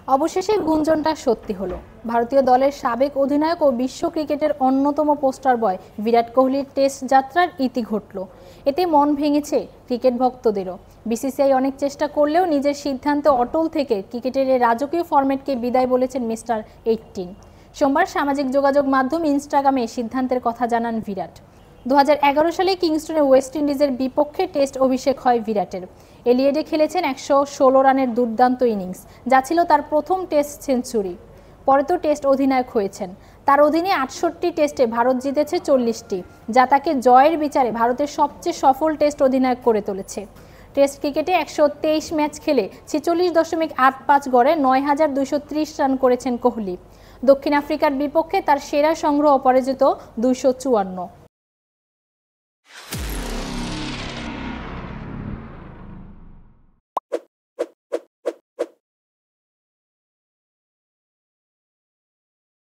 অবশেষে গুঞ্জনটা সত্যি হলো। ভারতীয় দলের সাবেক অধিনায়ক ও বিশ্ব ক্রিকেটের অন্যতম পোস্টার বয় বিরাট কোহলির টেস্ট যাত্রার ইতি ঘটল। এতে মন ভেঙেছে ক্রিকেট ভক্তদেরও। বিসিসিআই অনেক চেষ্টা করলেও নিজের সিদ্ধান্তে অটল থেকে ক্রিকেটের এই রাজকীয় ফরম্যাটকে বিদায় বলেছেন মিস্টার 18। সোমবার সামাজিক যোগাযোগ মাধ্যম ইনস্টাগ্রামে সিদ্ধান্তের কথা জানান বিরাট। 2011 সালে কিংস্টনে ওয়েস্ট ইন্ডিজের বিপক্ষে টেস্ট অভিষেক হয় বিরাটের। এলিয়েডে খেলেছেন 116 রানের দুর্দান্ত ইনিংস, যা ছিল তার প্রথম টেস্ট সেঞ্চুরি। পরে তো টেস্ট অধিনায়ক হয়েছেন। তার অধীনে 68টি টেস্টে ভারত জিতেছে 40টি, যা তাকে জয়ের বিচারে ভারতের সবচেয়ে সফল টেস্ট অধিনায়ক করে তুলেছে। টেস্ট ক্রিকেটে 123 ম্যাচ খেলে 46.85 গড়ে 9230 রান করেছেন কোহলি। দক্ষিণ আফ্রিকার বিপক্ষে তার সেরা সংগ্রহ অপরাজিত 254।